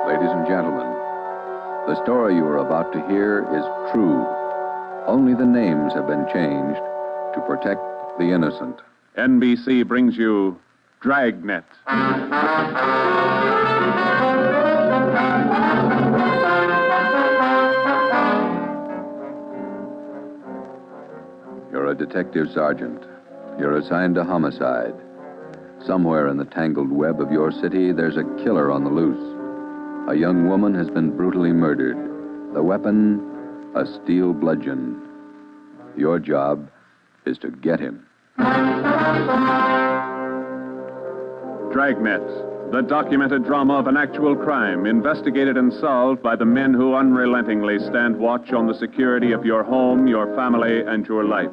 Ladies and gentlemen, the story you are about to hear is true. Only the names have been changed to protect the innocent. NBC brings you Dragnet. You're a detective sergeant. You're assigned to homicide. Somewhere in the tangled web of your city, there's a killer on the loose. A young woman has been brutally murdered. The weapon, a steel bludgeon. Your job is to get him. Dragnet, the documented drama of an actual crime, investigated and solved by the men who unrelentingly stand watch on the security of your home, your family, and your life.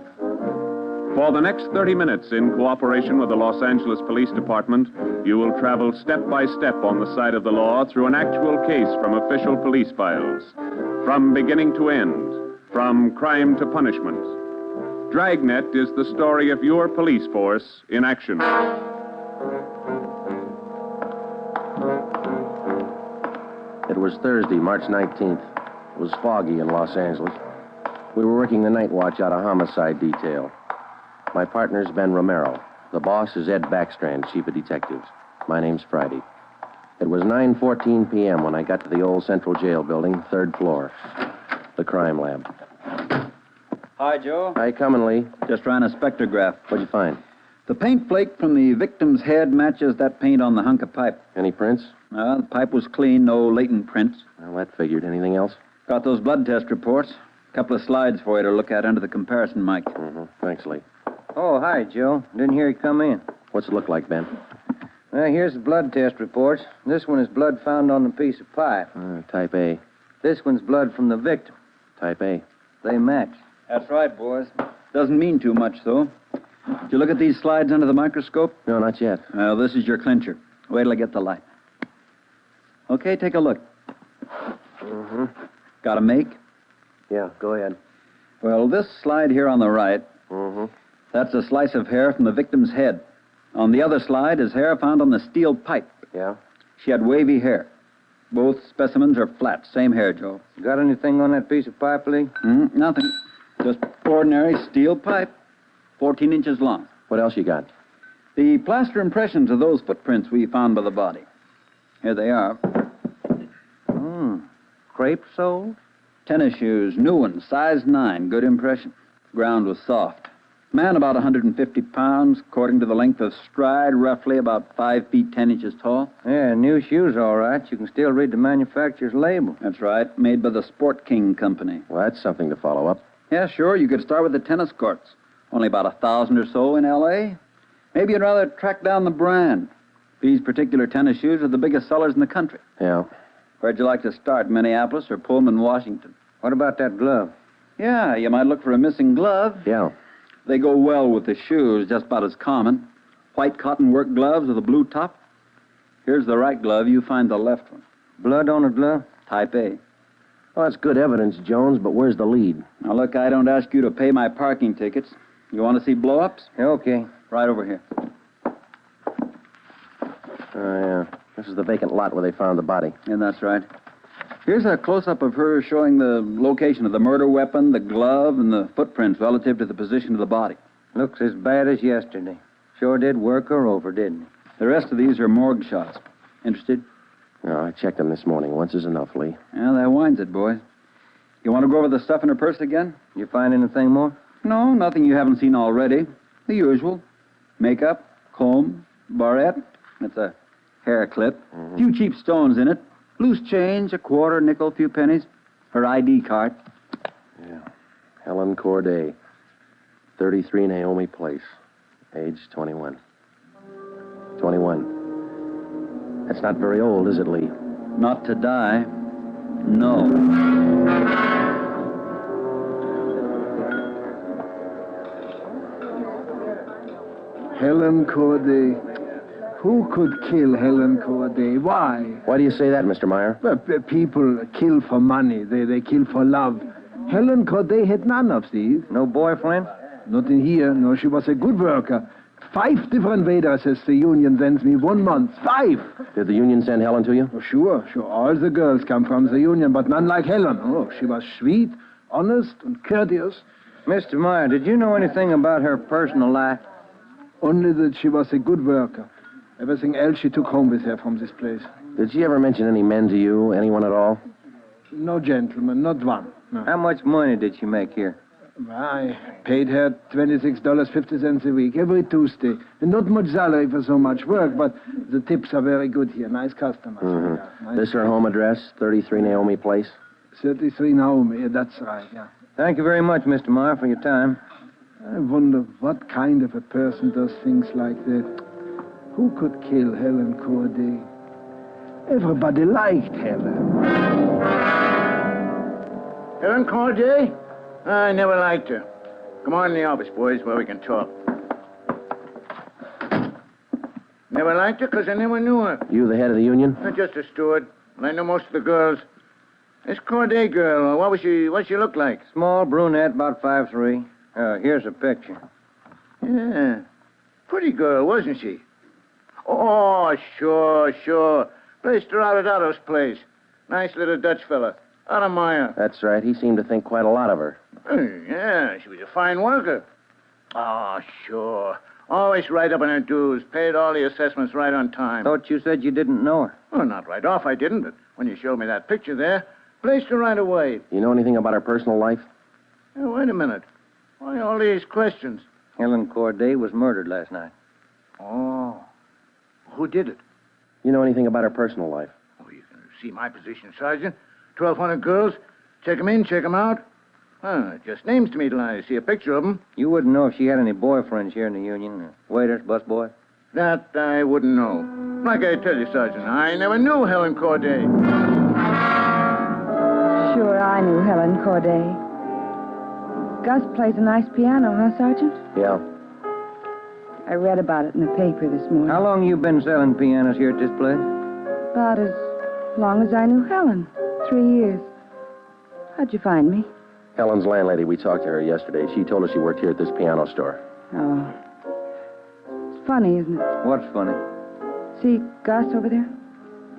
For the next 30 minutes, in cooperation with the Los Angeles Police Department, you will travel step by step on the side of the law through an actual case from official police files. From beginning to end, from crime to punishment. Dragnet is the story of your police force in action. It was Thursday, March 19th. It was foggy in Los Angeles. We were working the night watch out of homicide detail. My partner's Ben Romero. The boss is Ed Backstrand, chief of detectives. My name's Friday. It was 9:14 p.m. when I got to the old Central Jail building, third floor. The crime lab. Hi, Joe. Hi, coming, Lee. Just ran a spectrograph. What'd you find? The paint flake from the victim's head matches that paint on the hunk of pipe. Any prints? The pipe was clean, no latent prints. Well, that figured. Anything else? Got those blood test reports. A couple of slides for you to look at under the comparison mic. Mm-hmm. Thanks, Lee. Oh, hi, Joe. Didn't hear you come in. What's it look like, Ben? Well, here's the blood test reports. This one is blood found on the piece of pipe. Type A. This one's blood from the victim. Type A. They match. That's right, boys. Doesn't mean too much, though. Did you look at these slides under the microscope? No, not yet. Well, this is your clincher. Wait till I get the light. Okay, take a look. Mm-hmm. Got a make? Yeah, go ahead. Well, this slide here on the right, Mm-hmm. that's a slice of hair from the victim's head. On the other slide is hair found on the steel pipe. Yeah? She had wavy hair. Both specimens are flat. Same hair, Joe. Got anything on that piece of pipe, Lee? Nothing. Just ordinary steel pipe, 14 inches long. What else you got? The plaster impressions of those footprints we found by the body. Here they are. Crepe soles? Tennis shoes, new ones, size 9, good impression. Ground was soft. Man about 150 pounds, according to the length of stride, roughly about 5 feet 10 inches tall. Yeah, new shoes, all right. You can still read the manufacturer's label. That's right, made by the Sport King Company. Well, that's something to follow up. Yeah, sure, you could start with the tennis courts. Only about 1,000 or so in L.A. Maybe you'd rather track down the brand. These particular tennis shoes are the biggest sellers in the country. Yeah. Where'd you like to start, Minneapolis or Pullman, Washington? What about that glove? Yeah, you might look for a missing glove. Yeah. They go well with the shoes, just about as common. White cotton work gloves with a blue top. Here's the right glove. You find the left one. Blood on a glove? Type A. Well, that's good evidence, Jones, but where's the lead? Now, look, I don't ask you to pay my parking tickets. You want to see blow-ups? Yeah, okay. Right over here. Yeah. This is the vacant lot where they found the body. Yeah, that's right. Here's a close-up of her showing the location of the murder weapon, the glove, and the footprints relative to the position of the body. Looks as bad as yesterday. Sure did work her over, didn't he? The rest of these are morgue shots. Interested? No, I checked them this morning. Once is enough, Lee. Yeah, that winds it, boys. You want to go over the stuff in her purse again? You find anything more? No, nothing you haven't seen already. The usual. Makeup, comb, barrette. That's a hair clip. A few cheap stones in it. Loose change, a quarter, nickel, few pennies. Her ID card. Yeah. Helen Corday. 33 Naomi Place. Age 21. 21. That's not very old, is it, Lee? Not to die. No. Helen Corday. Who could kill Helen Corday? Why? Why do you say that, Mr. Meyer? Well, people kill for money. They kill for love. Helen Corday had none of these. No boyfriend? Not in here. No, she was a good worker. 5 different waitresses the union sends me 1 month. 5! Did the union send Helen to you? Oh, sure. All the girls come from the union, but none like Helen. Oh, she was sweet, honest, and courteous. Mr. Meyer, did you know anything about her personal life? Only that she was a good worker. Everything else she took home with her from this place. Did she ever mention any men to you? Anyone at all? No gentleman, not one. No. How much money did she make here? I paid her $26.50 a week, every Tuesday. And not much salary for so much work, but the tips are very good here. Nice customers. Mm-hmm. Yeah, This her home address, 33 Naomi Place? 33 Naomi, that's right, yeah. Thank you very much, Mr. Meyer, for your time. I wonder what kind of a person does things like that. Who could kill Helen Corday? Everybody liked Helen. Helen Corday? I never liked her. Come on in the office, boys, where we can talk. Never liked her because I never knew her. You the head of the union? I'm just a steward, and I know most of the girls. This Corday girl, what'd she look like? Small brunette, about 5'3". Here's a picture. Yeah. Pretty girl, wasn't she? Oh, sure. Placed her out at Otto's place. Nice little Dutch fella. Otto Meyer. That's right. He seemed to think quite a lot of her. Yeah, she was a fine worker. Oh, sure. Always right up on her dues. Paid all the assessments right on time. Thought you said you didn't know her. Well, not right off, I didn't, but when you showed me that picture there, placed her right away. You know anything about her personal life? Hey, wait a minute. Why all these questions? Helen Corday was murdered last night. Oh. Who did it? You know anything about her personal life? Oh, you can see my position, Sergeant. 1,200 girls. Check 'em in, check 'em out. Just names to me till I see a picture of 'em. You wouldn't know if she had any boyfriends here in the union, waiters, busboys. That I wouldn't know. Like I tell you, Sergeant, I never knew Helen Corday. Sure, I knew Helen Corday. Gus plays a nice piano, huh, Sergeant? Yeah. I read about it in the paper this morning. How long you been selling pianos here at this place? About as long as I knew Helen. 3 years. How'd you find me? Helen's landlady, we talked to her yesterday. She told us you worked here at this piano store. Oh. It's funny, isn't it? What's funny? See Gus over there?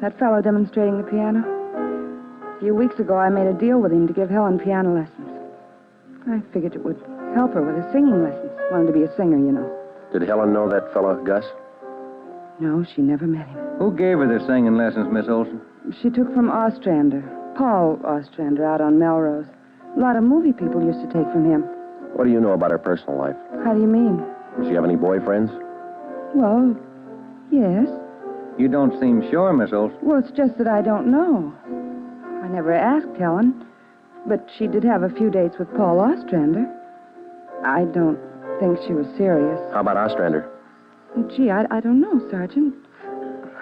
That fellow demonstrating the piano? A few weeks ago, I made a deal with him to give Helen piano lessons. I figured it would help her with her singing lessons. Wanted to be a singer, you know. Did Helen know that fellow, Gus? No, she never met him. Who gave her the singing lessons, Miss Olson? She took from Ostrander. Paul Ostrander out on Melrose. A lot of movie people used to take from him. What do you know about her personal life? How do you mean? Does she have any boyfriends? Well, yes. You don't seem sure, Miss Olson. Well, it's just that I don't know. I never asked Helen, but she did have a few dates with Paul Ostrander. I don't think she was serious. How about Ostrander? Gee, I don't know, Sergeant.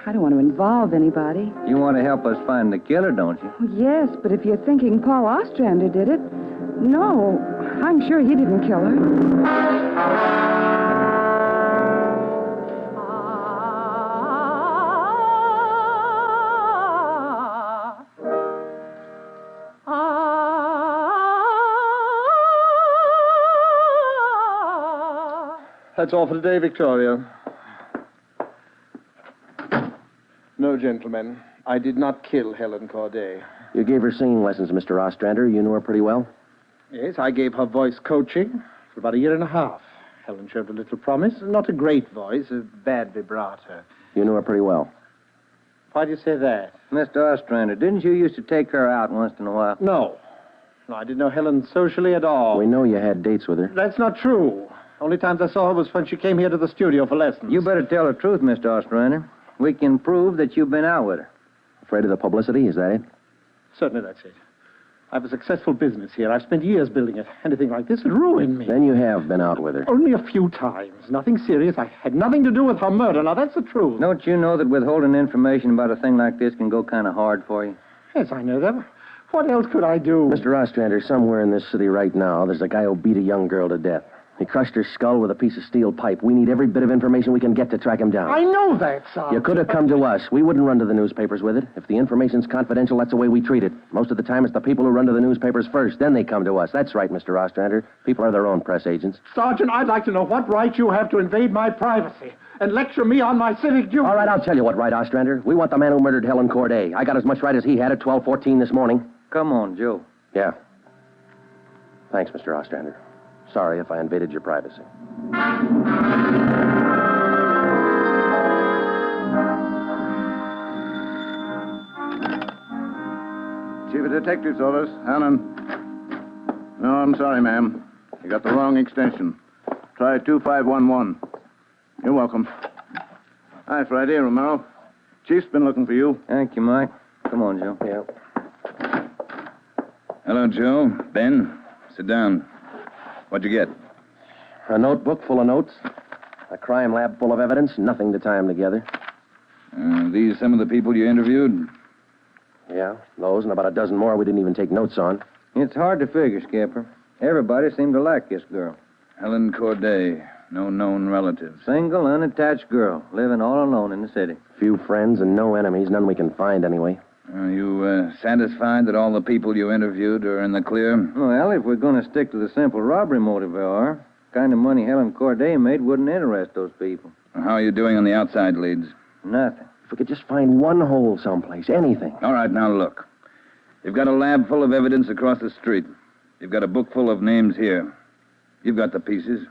I don't want to involve anybody. You want to help us find the killer, don't you? Well, yes, but if you're thinking Paul Ostrander did it, no, I'm sure he didn't kill her. That's all for today, Victoria. No, gentlemen. I did not kill Helen Corday. You gave her singing lessons, Mr. Ostrander. You knew her pretty well? Yes, I gave her voice coaching for about 1.5 years. Helen showed a little promise. Not a great voice, a bad vibrato. You knew her pretty well. Why do you say that? Mr. Ostrander, didn't you used to take her out once in a while? No, I didn't know Helen socially at all. We know you had dates with her. That's not true. Only times I saw her was when she came here to the studio for lessons. You better tell the truth, Mr. Ostrander. We can prove that you've been out with her. Afraid of the publicity, is that it? Certainly that's it. I have a successful business here. I've spent years building it. Anything like this would ruin me. Then you have been out with her. Only a few times. Nothing serious. I had nothing to do with her murder. Now, that's the truth. Don't you know that withholding information about a thing like this can go kind of hard for you? Yes, I know that. What else could I do? Mr. Ostrander, somewhere in this city right now, there's a guy who beat a young girl to death. He crushed her skull with a piece of steel pipe. We need every bit of information we can get to track him down. I know that, Sergeant. You could have come to us. We wouldn't run to the newspapers with it. If the information's confidential, that's the way we treat it. Most of the time, it's the people who run to the newspapers first. Then they come to us. That's right, Mr. Ostrander. People are their own press agents. Sergeant, I'd like to know what right you have to invade my privacy and lecture me on my civic duty. All right, I'll tell you what right, Ostrander. We want the man who murdered Helen Corday. I got as much right as he had at 12:14 this morning. Come on, Joe. Yeah. Thanks, Mr. Ostrander. Sorry if I invaded your privacy. Chief of Detectives Office, Helen. No, I'm sorry, ma'am. You got the wrong extension. Try 2511. You're welcome. Hi, Friday, Romero. Chief's been looking for you. Thank you, Mike. Come on, Joe. Yeah. Hello, Joe. Ben, sit down. What'd you get? A notebook full of notes. A crime lab full of evidence. Nothing to tie them together. These some of the people you interviewed? Yeah, those and about a dozen more we didn't even take notes on. It's hard to figure, Skipper. Everybody seemed to like this girl. Helen Corday. No known relatives. Single, unattached girl, living all alone in the city. Few friends and no enemies. None we can find anyway. Are you satisfied that all the people you interviewed are in the clear? Well, if we're going to stick to the simple robbery motive they are, the kind of money Helen Corday made wouldn't interest those people. How are you doing on the outside leads? Nothing. If we could just find one hole someplace, anything. All right, now look. You've got a lab full of evidence across the street. You've got a book full of names here. You've got the pieces.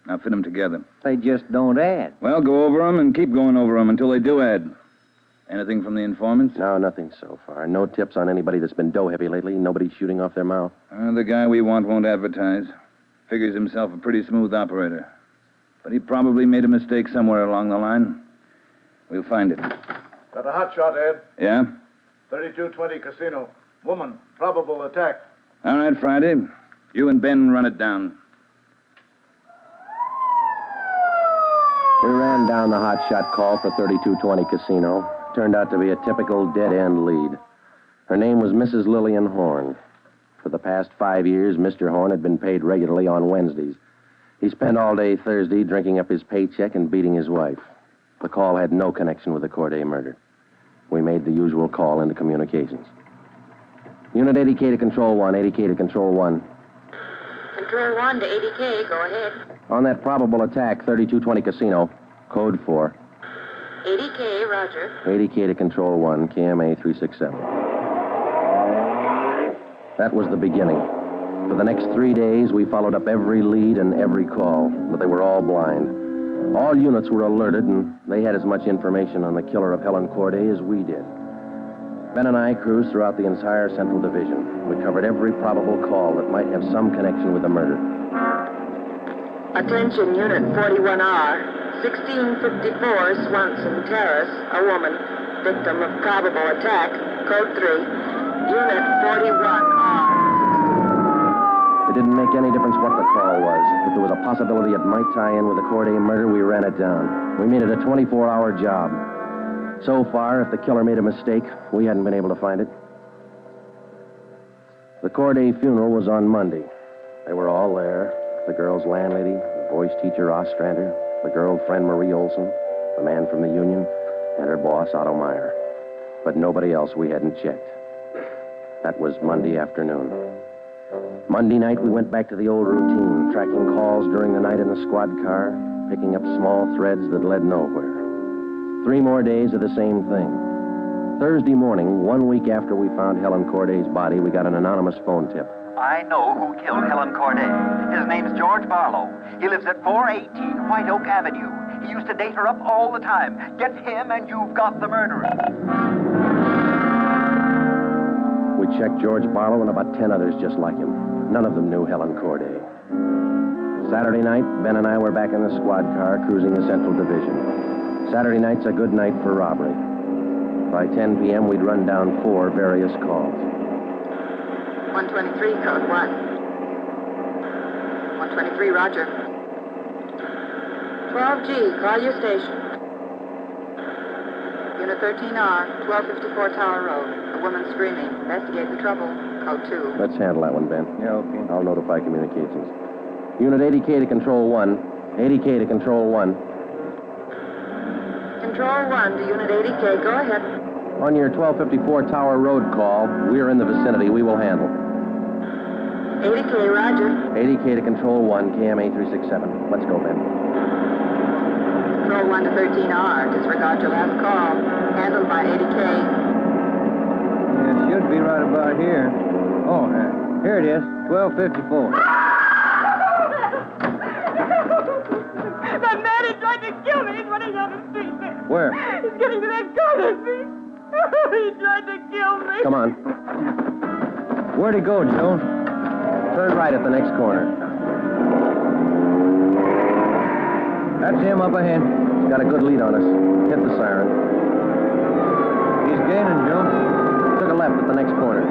Now fit them together. They just don't add. Well, go over them and keep going over them until they do add. Anything from the informants? No, nothing so far. No tips on anybody that's been dough-heavy lately. Nobody shooting off their mouth. The guy we want won't advertise. Figures himself a pretty smooth operator. But he probably made a mistake somewhere along the line. We'll find it. Got a hot shot, Ed. Yeah? 3220 Casino. Woman. Probable attack. All right, Friday. You and Ben run it down. We ran down the hotshot call for 3220 Casino. Turned out to be a typical dead-end lead. Her name was Mrs. Lillian Horn. For the past 5 years, Mr. Horn had been paid regularly on Wednesdays. He spent all day Thursday drinking up his paycheck and beating his wife. The call had no connection with the Corday murder. We made the usual call into communications. Unit 80K to Control 1, 80K to Control 1. Control 1 to 80K, go ahead. On that probable attack, 3220 Casino, code 4. 80K, roger. 80K to Control 1, KMA 367. That was the beginning. For the next 3 days, we followed up every lead and every call, but they were all blind. All units were alerted, and they had as much information on the killer of Helen Corday as we did. Ben and I cruised throughout the entire Central Division. We covered every probable call that might have some connection with the murder. Attention, Unit 41R. 1654 Swanson Terrace, a woman, victim of probable attack, code 3. Unit 41R. It didn't make any difference what the call was. If there was a possibility it might tie in with the Corday murder, we ran it down. We made it a 24-hour job. So far, if the killer made a mistake, we hadn't been able to find it. The Corday funeral was on Monday. They were all there. The girl's landlady, the voice teacher Ostrander, the girlfriend Marie Olson, the man from the union, and her boss Otto Meyer. But nobody else we hadn't checked. That was Monday afternoon. Monday night, we went back to the old routine, tracking calls during the night in the squad car, picking up small threads that led nowhere. 3 more days of the same thing. Thursday morning, 1 week after we found Helen Corday's body, we got an anonymous phone tip. I know who killed Helen Corday. His name's George Barlow. He lives at 418 White Oak Avenue. He used to date her up all the time. Get him and you've got the murderer. We checked George Barlow and about 10 others just like him. None of them knew Helen Corday. Saturday night, Ben and I were back in the squad car cruising the Central Division. Saturday night's a good night for robbery. By 10 p.m., we'd run down 4 various calls. 123, code 1. 123, roger. 12G, call your station. Unit 13R, 1254 Tower Road. A woman screaming. Investigate the trouble. Code 2. Let's handle that one, Ben. Yeah, okay. I'll notify communications. Unit 80K to Control 1. 80K to Control 1. Control 1 to Unit 80K. Go ahead. On your 1254 Tower Road call, we're in the vicinity. We will handle. 80K, roger. 80K to Control 1, KMA 367. Let's go, Ben. Control 1 to 13R. Disregard your last call. Handled by 80K. Yeah, it should be right about here. Oh, here it is. 1254. That man is trying to kill me. He's running down the street there. Where? He's getting to that corner street. He tried to kill me. Come on. Where'd he go, Joe? Turn right at the next corner. That's him up ahead. He's got a good lead on us. Hit the siren. He's gaining, Joe. Took a left at the next corner.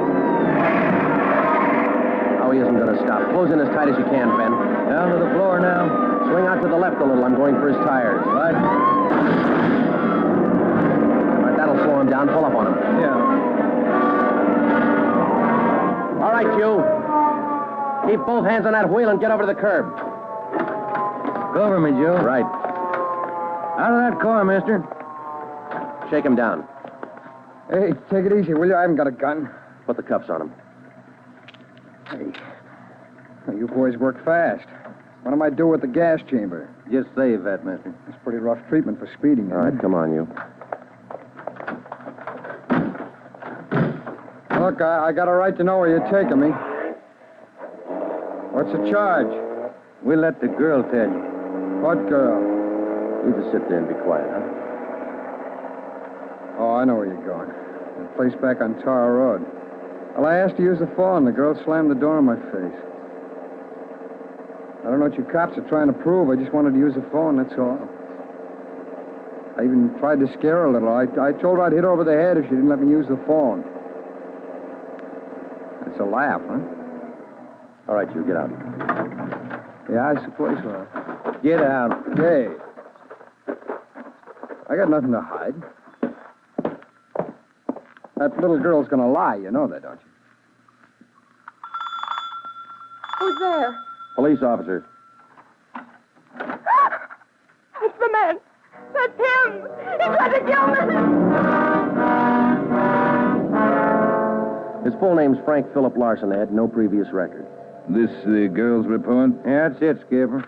Oh, he isn't going to stop. Close in as tight as you can, Ben. Down to the floor now. Swing out to the left a little. I'm going for his tires. Right. All right, that'll slow him down. Pull up on him. Yeah. All right, you. Keep both hands on that wheel and get over to the curb. Go over me, Joe. Right. Out of that car, mister. Shake him down. Hey, take it easy, will you? I haven't got a gun. Put the cuffs on him. Hey, well, you boys work fast. What am I do with the gas chamber? Just save that, mister. It's pretty rough treatment for speeding. All right, come on, you. Look, I got a right to know where you're taking me. What's the charge? We'll let the girl tell you. What girl? You just sit there and be quiet, huh? Oh, I know where you're going. That place back on Tower Road. Well, I asked to use the phone. The girl slammed the door in my face. I don't know what you cops are trying to prove. I just wanted to use the phone, that's all. I even tried to scare her a little. I told her I'd hit her over the head if she didn't let me use the phone. It's a laugh, huh? All right, you get out. Yeah, I suppose so. Get out. Hey. I got nothing to hide. That little girl's gonna lie. You know that, don't you? Who's there? Police officer. That's the man. That's him. He tried to kill me. His full name's Frank Philip Larson. They had no previous record. This the girl's report? Yeah, that's it, Skipper.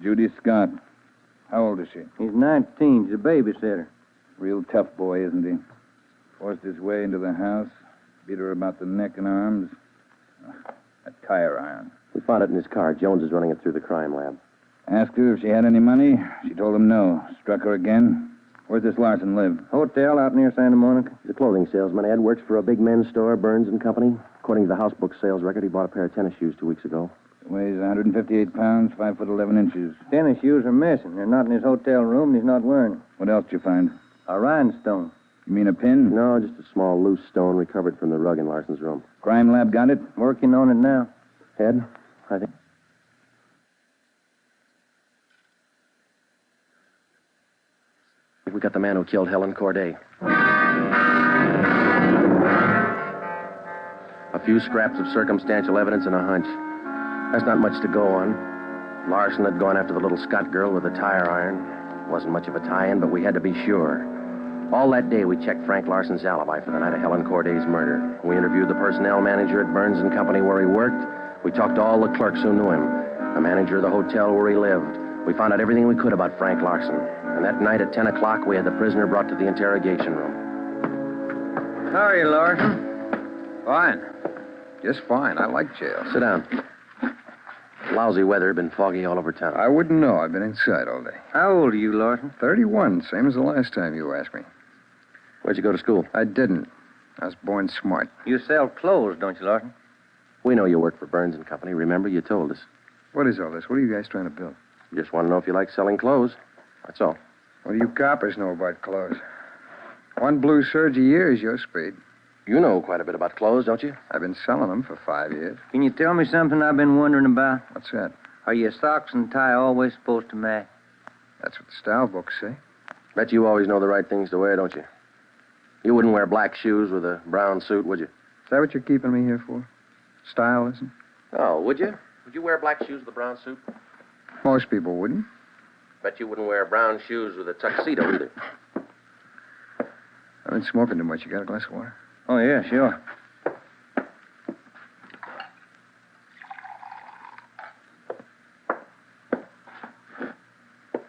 Judy Scott. How old is she? He's 19. He's a babysitter. Real tough boy, isn't he? Forced his way into the house, beat her about the neck and arms. A tire iron. We found it in his car. Jones is running it through the crime lab. Asked her if she had any money. She told him no. Struck her again. Where's this Larson live? Hotel out near Santa Monica. He's a clothing salesman, Ed. Works for a big men's store, Burns and Company. According to the house book sales record, he bought a pair of tennis shoes 2 weeks ago. Weighs 158 pounds, 5 foot 11 inches. Tennis shoes are missing. They're not in his hotel room, and he's not wearing them. What else did you find? A rhinestone. You mean a pin? No, just a small loose stone recovered from the rug in Larson's room. Crime lab got it? Working on it now. Ed, I think... We got the man who killed Helen Corday. A few scraps of circumstantial evidence and a hunch. That's not much to go on. Larson had gone after the little Scott girl with a tire iron. Wasn't much of a tie-in, but we had to be sure. All that day, we checked Frank Larson's alibi for the night of Helen Corday's murder. We interviewed the personnel manager at Burns and Company where he worked. We talked to all the clerks who knew him. The manager of the hotel where he lived. We found out everything we could about Frank Larson. And that night at 10 o'clock, we had the prisoner brought to the interrogation room. How are you, Larson? Fine. Just fine. I like jail. Sit down. Lousy weather, been foggy all over town. I wouldn't know. I've been inside all day. How old are you, Larson? 31, same as the last time you asked me. Where'd you go to school? I didn't. I was born smart. You sell clothes, don't you, Larson? We know you work for Burns and Company. Remember, you told us. What is all this? What are you guys trying to build? Just want to know if you like selling clothes. That's all. What do you coppers know about clothes? One blue serge a year is your speed. You know quite a bit about clothes, don't you? I've been selling them for 5 years. Can you tell me something I've been wondering about? What's that? Are your socks and tie always supposed to match? That's what the style books say. Bet you always know the right things to wear, don't you? You wouldn't wear black shoes with a brown suit, would you? Is that what you're keeping me here for? Stylism? Oh, would you? Would you wear black shoes with a brown suit? Most people wouldn't. Bet you wouldn't wear brown shoes with a tuxedo either. I've been smoking too much. You got a glass of water? Oh, yeah, sure.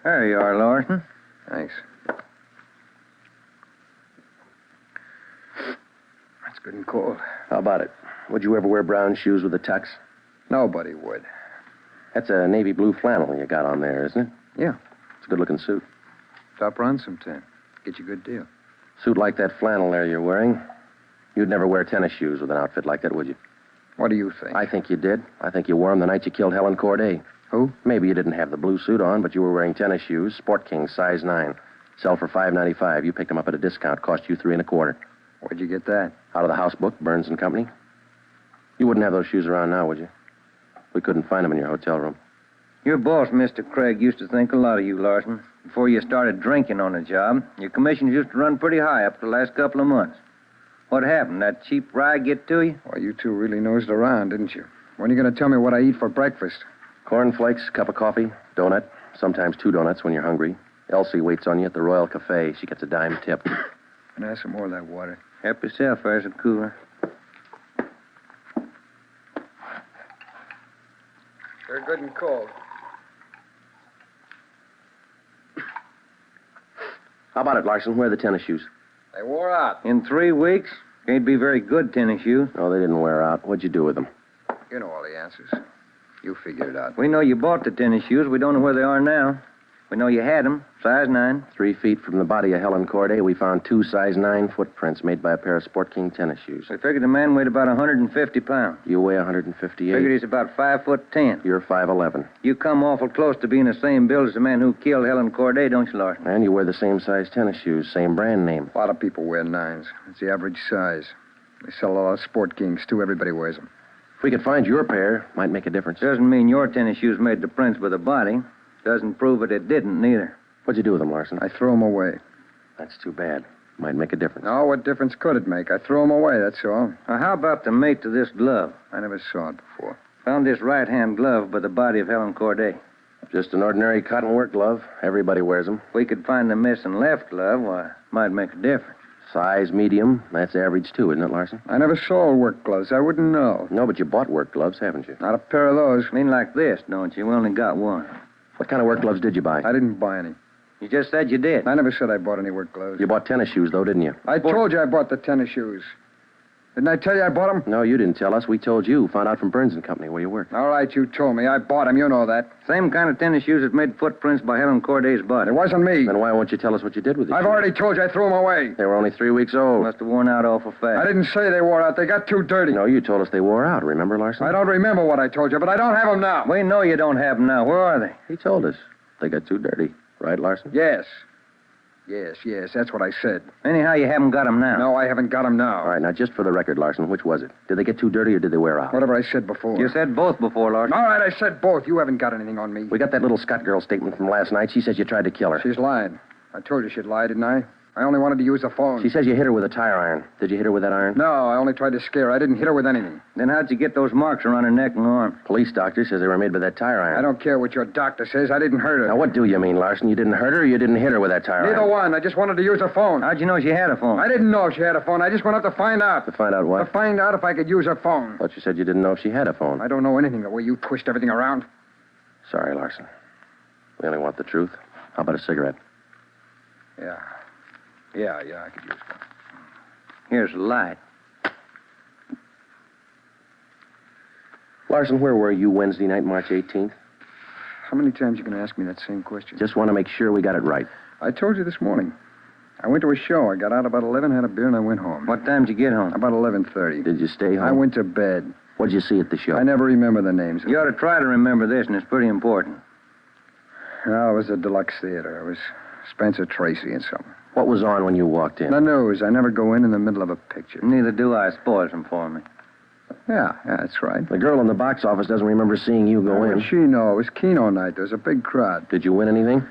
There you are, Larson. Thanks. That's good and cold. How about it? Would you ever wear brown shoes with a tux? Nobody would. That's a navy blue flannel you got on there, isn't it? Yeah. It's a good-looking suit. Stop around sometime. Get you a good deal. Suit like that flannel there you're wearing. You'd never wear tennis shoes with an outfit like that, would you? What do you think? I think you did. I think you wore them the night you killed Helen Corday. Who? Maybe you didn't have the blue suit on, but you were wearing tennis shoes, Sport King, size 9. Sell for $5.95. You picked them up at a discount. Cost you $3.25. Where'd you get that? Out of the house book, Burns and Company. You wouldn't have those shoes around now, would you? We couldn't find them in your hotel room. Your boss, Mr. Craig, used to think a lot of you, Larson. Before you started drinking on the job, your commissions used to run pretty high up the last couple of months. What happened? That cheap rye get to you? Well, you two really nosed around, didn't you? When are you going to tell me what I eat for breakfast? Cornflakes, cup of coffee, donut, sometimes 2 donuts when you're hungry. Elsie waits on you at the Royal Cafe. She gets a dime tip. And ask some more of that water. Help yourself, there's a cooler. They're good and cold. How about it, Larson? Where are the tennis shoes? They wore out. In 3 weeks? Can't be very good tennis shoes. No, they didn't wear out. What'd you do with them? You know all the answers. You figure it out. We know you bought the tennis shoes. We don't know where they are now. We know you had them, size 9. 3 feet from the body of Helen Corday, we found 2 size 9 footprints made by a pair of Sport King tennis shoes. We figured the man weighed about 150 pounds. You weigh 158. Figured he's about 5'10". You're 5'11". You come awful close to being the same build as the man who killed Helen Corday, don't you, Larson? And you wear the same size tennis shoes, same brand name. A lot of people wear 9s. It's the average size. They sell a lot of Sport Kings, too. Everybody wears them. If we could find your pair, might make a difference. Doesn't mean your tennis shoes made the prints with the body. Doesn't prove it didn't, neither. What'd you do with them, Larson? I threw them away. That's too bad. Might make a difference. No, what difference could it make? I threw them away, that's all. Now, how about the mate to this glove? I never saw it before. Found this right-hand glove by the body of Helen Corday. Just an ordinary cotton work glove. Everybody wears them. If we could find the missing left glove, why, it might make a difference. Size medium. That's average, too, isn't it, Larson? I never saw work gloves. I wouldn't know. No, but you bought work gloves, haven't you? Not a pair of those. I mean like this, don't you? We only got one. What kind of work gloves did you buy? I didn't buy any. You just said you did. I never said I bought any work gloves. You bought tennis shoes, though, didn't you? I told you I bought the tennis shoes. Didn't I tell you I bought them? No, you didn't tell us. We told you. Found out from Burns and Company where you worked. All right, you told me. I bought them. You know that. Same kind of tennis shoes that made footprints by Helen Corday's body. It wasn't me. Then why won't you tell us what you did with it? I've already told you I threw them away. They were only 3 weeks old. Must have worn out awful fast. I didn't say they wore out. They got too dirty. No, you told us they wore out. Remember, Larson? I don't remember what I told you, but I don't have them now. We know you don't have them now. Where are they? He told us. They got too dirty. Right, Larson? Yes. Yes, that's what I said. Anyhow, you haven't got them now. No, I haven't got them now. All right, now, just for the record, Larson, which was it? Did they get too dirty or did they wear out? Whatever I said before. You said both before, Larson. All right, I said both. You haven't got anything on me. We got that little Scott girl statement from last night. She says you tried to kill her. She's lied. I told you she'd lie, didn't I? I only wanted to use the phone. She says you hit her with a tire iron. Did you hit her with that iron? No, I only tried to scare her. I didn't hit her with anything. Then how'd you get those marks around her neck and arm? Police doctor says they were made by that tire iron. I don't care what your doctor says. I didn't hurt her. Now, what do you mean, Larson? You didn't hurt her or you didn't hit her with that tire iron? Neither one. I just wanted to use her phone. How'd you know she had a phone? I didn't know if she had a phone. I just went up to find out. To find out what? To find out if I could use her phone. Thought you said you didn't know if she had a phone. I don't know anything the way you twist everything around. Sorry, Larson. We only want the truth. How about a cigarette? Yeah, I could use one. Here's the light. Larson, where were you Wednesday night, March 18th? How many times you going to ask me that same question? Just want to make sure we got it right. I told you this morning. I went to a show. I got out about 11, had a beer, and I went home. What time did you get home? About 11:30. Did you stay home? I went to bed. What'd you see at the show? I never remember the names. You ought to try to remember this, and it's pretty important. No, it was a deluxe theater. It was Spencer Tracy and something. What was on when you walked in? The news. I never go in the middle of a picture. Neither do I. Spoils them for me. Yeah, that's right. The girl in the box office doesn't remember seeing you go in. She know. It was Keno night. There was a big crowd. Did you win anything?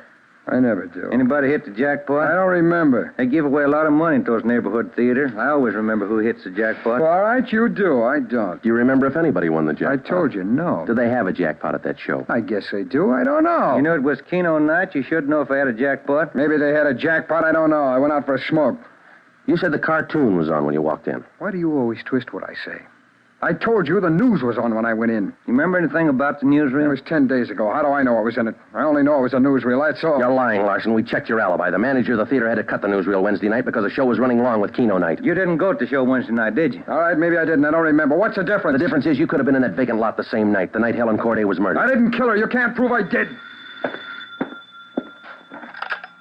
I never do. Anybody hit the jackpot? I don't remember. They give away a lot of money at those neighborhood theaters. I always remember who hits the jackpot. Well, all right, you do. I don't. Do you remember if anybody won the I jackpot? told you, no. Did they have a jackpot at that show? I guess they do. I don't know. You know it was Keno night. You should know if they had a jackpot. Maybe they had a jackpot. I don't know. I went out for a smoke. You said the cartoon was on when you walked in. Why do you always twist what I say? I told you the news was on when I went in. You remember anything about the newsreel? It was 10 days ago. How do I know what was in it? I only know it was a newsreel, that's all. You're lying, Larson. We checked your alibi. The manager of the theater had to cut the newsreel Wednesday night because the show was running long with Keno night. You didn't go to the show Wednesday night, did you? All right, maybe I didn't. I don't remember. What's the difference? The difference is you could have been in that vacant lot the same night, the night Helen Corday was murdered. I didn't kill her. You can't prove I did.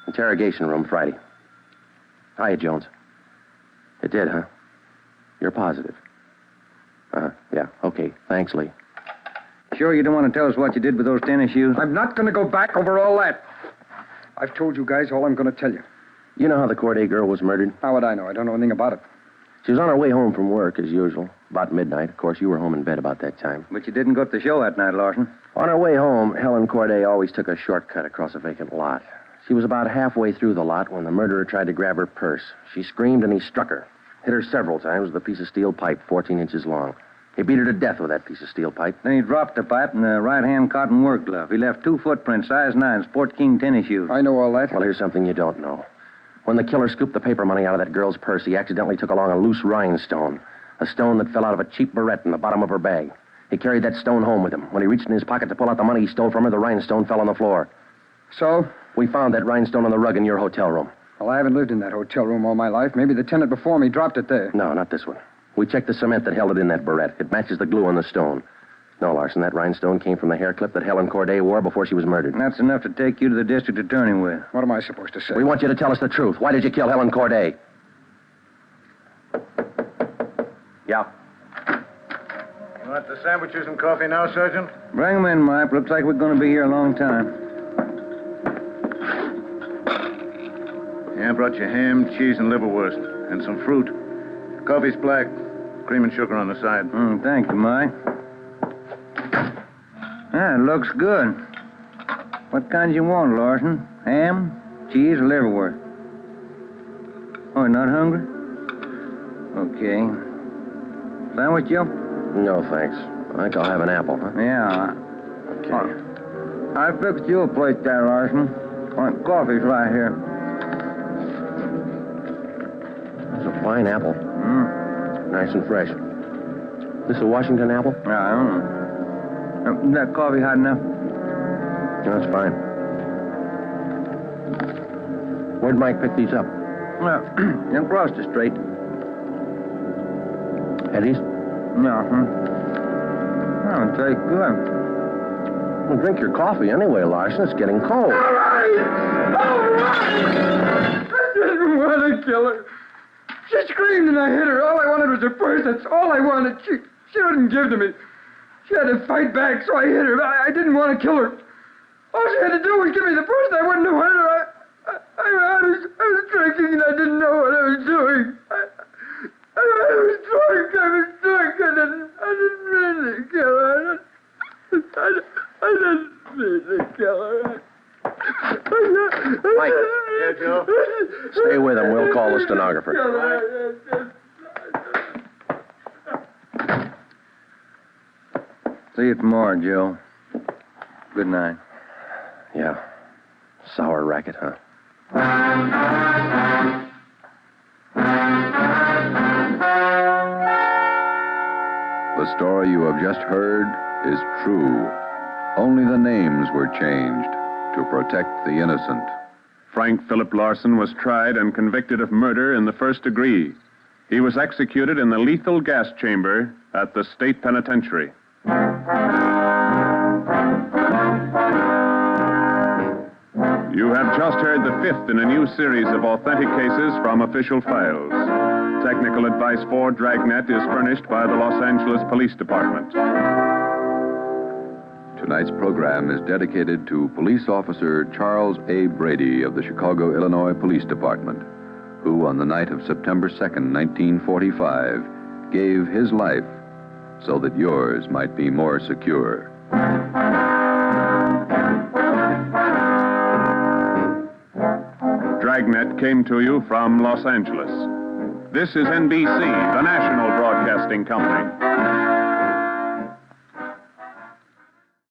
Interrogation room, Friday. Hiya, Jones. It did, huh? You're positive. Yeah, okay. Thanks, Lee. Sure you don't want to tell us what you did with those tennis shoes? I'm not going to go back over all that. I've told you guys all I'm going to tell you. You know how the Corday girl was murdered? How would I know? I don't know anything about it. She was on her way home from work, as usual, about midnight. Of course, you were home in bed about that time. But you didn't go to the show that night, Larson. On her way home, Helen Corday always took a shortcut across a vacant lot. She was about halfway through the lot when the murderer tried to grab her purse. She screamed and he struck her. Hit her several times with a piece of steel pipe 14 inches long. He beat her to death with that piece of steel pipe. Then he dropped the pipe in the right-hand cotton work glove. He left 2 footprints, size 9, Sport King tennis shoes. I know all that. Well, here's something you don't know. When the killer scooped the paper money out of that girl's purse, he accidentally took along a loose rhinestone, a stone that fell out of a cheap barrette in the bottom of her bag. He carried that stone home with him. When he reached in his pocket to pull out the money he stole from her, the rhinestone fell on the floor. So? We found that rhinestone on the rug in your hotel room. Well, I haven't lived in that hotel room all my life. Maybe the tenant before me dropped it there. No, not this one. We checked the cement that held it in that barrette. It matches the glue on the stone. No, Larson, that rhinestone came from the hair clip that Helen Corday wore before she was murdered. And that's enough to take you to the district attorney with. What am I supposed to say? We want you to tell us the truth. Why did you kill Helen Corday? Yeah. You want the sandwiches and coffee now, Sergeant? Bring them in, Mike. Looks like we're going to be here a long time. Yeah, I brought you ham, cheese, and liverwurst, and some fruit. Coffee's black, cream and sugar on the side. Thank you, Mike. It looks good. What kind you want, Larson? Ham, cheese, or liverwurst? Oh, you're not hungry? Okay. Sandwich, Joe? No, thanks. I think I'll have an apple, huh? Yeah. Okay. I fixed you a plate there, Larson. Coffee's right here. It's a fine apple. Nice and fresh. This a Washington apple? Yeah, I don't know. Is that coffee hot enough? No, that's fine. Where'd Mike pick these up? Well, across the street. Eddie's? No, Oh, it tastes good. Well, drink your coffee anyway, Larson. It's getting cold. All right! I didn't want to kill her. She screamed and I hit her. All I wanted was her purse. That's all I wanted. She wouldn't give to me. She had to fight back, so I hit her. I didn't want to kill her. All she had to do was give me the purse, and I wouldn't have hurt her. I was drinking, and I didn't know what I was doing. I was drunk. I didn't mean to kill her. I didn't mean to kill her. Mike. Yeah, Joe? Stay with him. We'll call the stenographer. See you tomorrow, Joe. Good night. Yeah. Sour racket, huh? The story you have just heard is true. Only the names were changed to protect the innocent. Frank Philip Larson was tried and convicted of murder in the first degree. He was executed in the lethal gas chamber at the state penitentiary. You have just heard the fifth in a new series of authentic cases from official files. Technical advice for Dragnet is furnished by the Los Angeles Police Department. Tonight's program is dedicated to Police Officer Charles A. Brady of the Chicago, Illinois Police Department, who on the night of September 2nd, 1945, gave his life so that yours might be more secure. Dragnet came to you from Los Angeles. This is NBC, the national broadcasting company.